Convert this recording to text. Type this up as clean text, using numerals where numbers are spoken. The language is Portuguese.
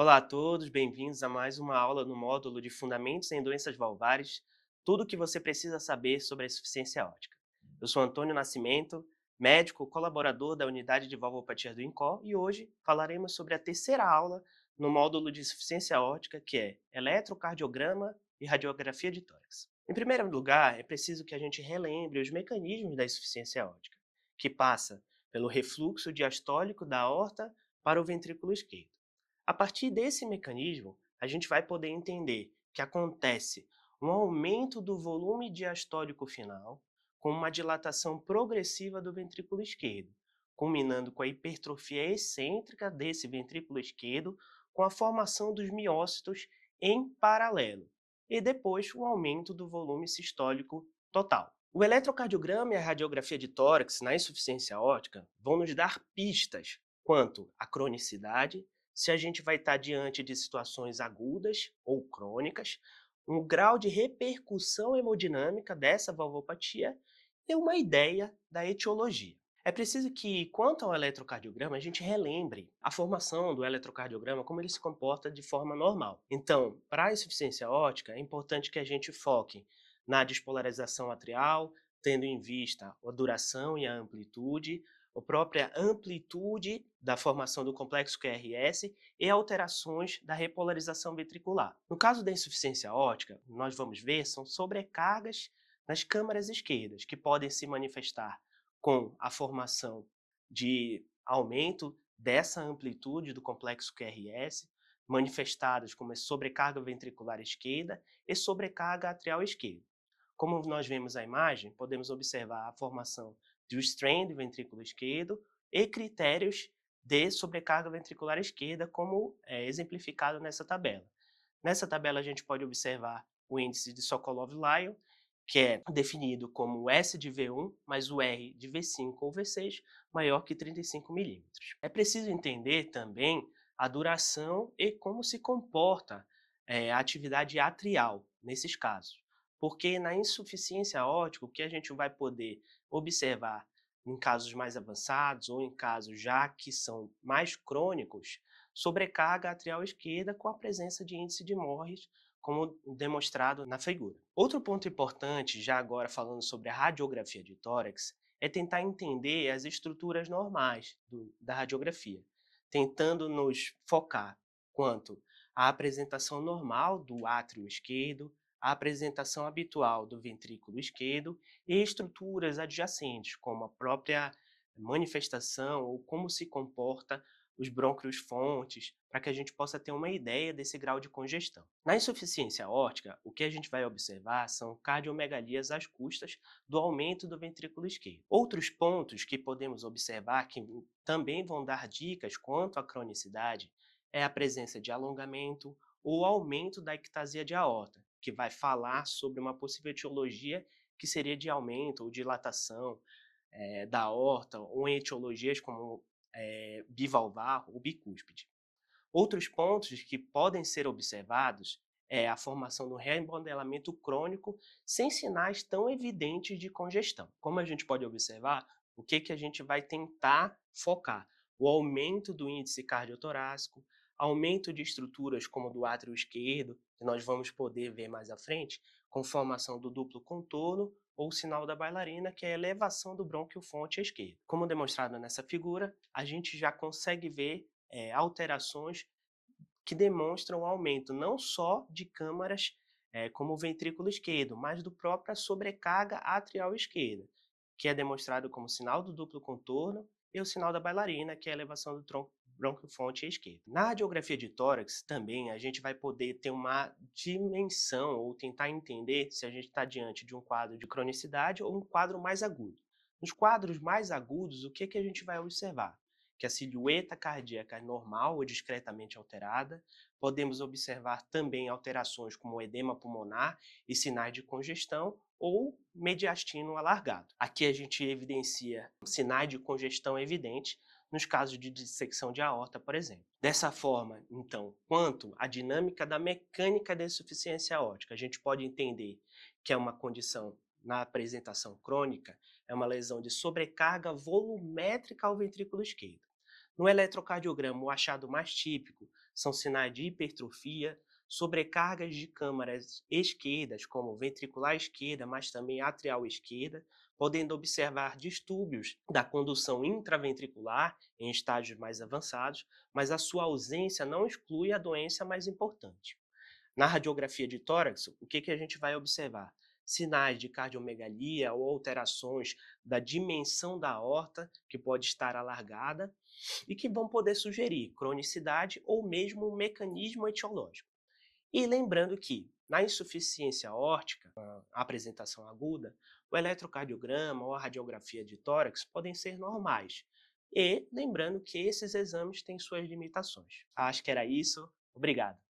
Olá a todos, bem-vindos a mais uma aula no módulo de Fundamentos em Doenças Valvares, tudo o que você precisa saber sobre a insuficiência aórtica. Eu sou Antônio Nascimento, médico colaborador da unidade de valvopatia do INCOR e hoje falaremos sobre a terceira aula no módulo de insuficiência aórtica, que é eletrocardiograma e radiografia de tórax. Em primeiro lugar, é preciso que a gente relembre os mecanismos da insuficiência aórtica, que passa pelo refluxo diastólico da aorta para o ventrículo esquerdo. A partir desse mecanismo, a gente vai poder entender que acontece um aumento do volume diastólico final, com uma dilatação progressiva do ventrículo esquerdo, culminando com a hipertrofia excêntrica desse ventrículo esquerdo, com a formação dos miócitos em paralelo, e depois o aumento do volume sistólico total. O eletrocardiograma e a radiografia de tórax na insuficiência aórtica vão nos dar pistas quanto à cronicidade, se a gente vai estar diante de situações agudas ou crônicas, um grau de repercussão hemodinâmica dessa valvopatia e uma ideia da etiologia. É preciso que, quanto ao eletrocardiograma, a gente relembre a formação do eletrocardiograma, como ele se comporta de forma normal. Então, para a insuficiência aórtica, é importante que a gente foque na despolarização atrial, tendo em vista a duração e a amplitude, a própria amplitude da formação do complexo QRS e alterações da repolarização ventricular. No caso da insuficiência aórtica, nós vamos ver são sobrecargas nas câmaras esquerdas, que podem se manifestar com a formação de aumento dessa amplitude do complexo QRS, manifestadas como sobrecarga ventricular esquerda e sobrecarga atrial esquerda. Como nós vemos a imagem, podemos observar a formação do strain do ventrículo esquerdo e critérios de sobrecarga ventricular esquerda, como é exemplificado nessa tabela. Nessa tabela, a gente pode observar o índice de Sokolov-Lyon, que é definido como o S de V1 mais o R de V5 ou V6 maior que 35 milímetros. É preciso entender também a duração e como se comporta a atividade atrial nesses casos. Porque na insuficiência aórtica, o que a gente vai poder observar em casos mais avançados ou em casos já que são mais crônicos, sobrecarga atrial esquerda com a presença de índice de Morris, como demonstrado na figura. Outro ponto importante, já agora falando sobre a radiografia de tórax, é tentar entender as estruturas normais da radiografia, tentando nos focar quanto à apresentação normal do átrio esquerdo, a apresentação habitual do ventrículo esquerdo e estruturas adjacentes, como a própria manifestação ou como se comporta os brônquios fontes, para que a gente possa ter uma ideia desse grau de congestão. Na insuficiência aórtica, o que a gente vai observar são cardiomegalias às custas do aumento do ventrículo esquerdo. Outros pontos que podemos observar que também vão dar dicas quanto à cronicidade é a presença de alongamento ou aumento da ectasia de aorta, que vai falar sobre uma possível etiologia que seria de aumento ou dilatação da aorta, ou em etiologias como bivalvar ou bicúspide. Outros pontos que podem ser observados é a formação do remodelamento crônico sem sinais tão evidentes de congestão. Como a gente pode observar, o que, que a gente vai tentar focar? O aumento do índice cardiotorácico, aumento de estruturas como do átrio esquerdo, que nós vamos poder ver mais à frente, com formação do duplo contorno ou sinal da bailarina, que é a elevação do brônquio fonte à esquerda. Como demonstrado nessa figura, a gente já consegue ver alterações que demonstram o aumento não só de câmaras como o ventrículo esquerdo, mas do própria sobrecarga atrial esquerda, que é demonstrado como sinal do duplo contorno e o sinal da bailarina, que é a elevação do tronco bronquiofonte à esquerda. Na radiografia de tórax, também, a gente vai poder ter uma dimensão ou tentar entender se a gente está diante de um quadro de cronicidade ou um quadro mais agudo. Nos quadros mais agudos, o que, que a gente vai observar? Que a silhueta cardíaca é normal ou discretamente alterada. Podemos observar também alterações como o edema pulmonar e sinais de congestão ou mediastino alargado. Aqui a gente evidencia sinais de congestão evidentes nos casos de dissecção de aorta, por exemplo. Dessa forma, então, quanto à dinâmica da mecânica da insuficiência aórtica, a gente pode entender que é uma condição na apresentação crônica, é uma lesão de sobrecarga volumétrica ao ventrículo esquerdo. No eletrocardiograma, o achado mais típico são sinais de hipertrofia, sobrecargas de câmaras esquerdas, como ventricular esquerda, mas também atrial esquerda, podendo observar distúrbios da condução intraventricular em estágios mais avançados, mas a sua ausência não exclui a doença mais importante. Na radiografia de tórax, o que a gente vai observar? Sinais de cardiomegalia ou alterações da dimensão da aorta, que pode estar alargada, e que vão poder sugerir cronicidade ou mesmo um mecanismo etiológico. E lembrando que, na insuficiência aórtica, a apresentação aguda, o eletrocardiograma ou a radiografia de tórax podem ser normais. E lembrando que esses exames têm suas limitações. Acho que era isso. Obrigado.